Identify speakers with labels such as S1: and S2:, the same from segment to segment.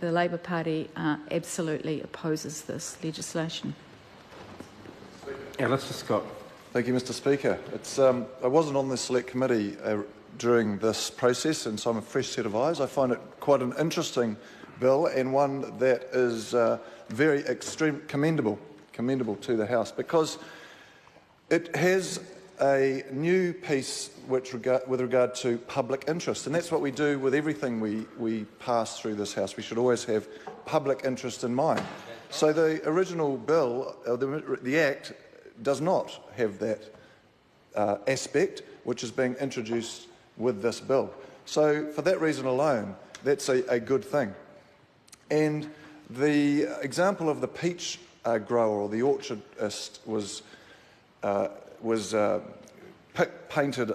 S1: the Labor Party absolutely opposes this legislation.
S2: Alastair Scott.
S3: Thank you, Mr Speaker. I wasn't on the Select Committee during this process, and so I'm a fresh set of eyes. I find it quite an interesting bill, and one that is very commendable to the House, because it has a new piece with regard to public interest, and that's what we do with everything we pass through this House. We should always have public interest in mind. So the original bill, the Act, does not have that aspect, which is being introduced with this bill. So for that reason alone, that's a good thing. And the example of the peach grower or the orchardist was painted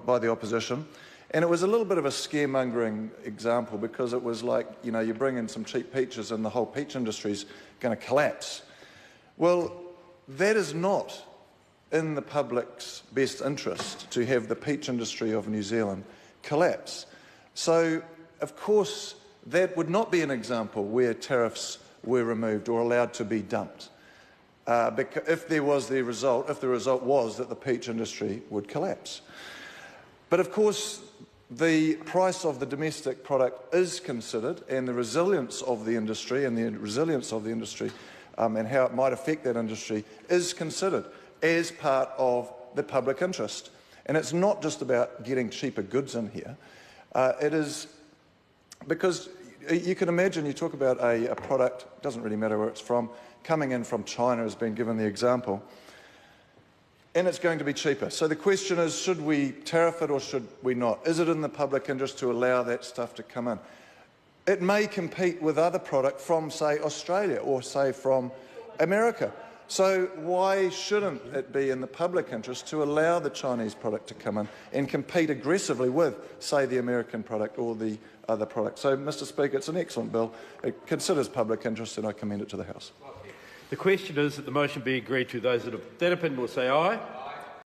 S3: by the opposition, and it was a little bit of a scaremongering example, because it was like, you bring in some cheap peaches and the whole peach industry is going to collapse. Well, that is not in the public's best interest to have the peach industry of New Zealand collapse. So, of course, that would not be an example where tariffs were removed or allowed to be dumped. If the result was that the peach industry would collapse. But of course, the price of the domestic product is considered, and the resilience of the industry and how it might affect that industry is considered as part of the public interest. And it's not just about getting cheaper goods in here. It is because you can imagine, you talk about a product, doesn't really matter where it's from, coming in from China has been given the example, and it's going to be cheaper. So the question is, should we tariff it or should we not? Is it in the public interest to allow that stuff to come in? It may compete with other product from, say, Australia or, say, from America. So why shouldn't it be in the public interest to allow the Chinese product to come in and compete aggressively with, say, the American product or the other product? So, Mr Speaker, it's an excellent bill. It considers public interest, and I commend it to the House.
S2: The question is that the motion be agreed to. Those that opinion will say aye.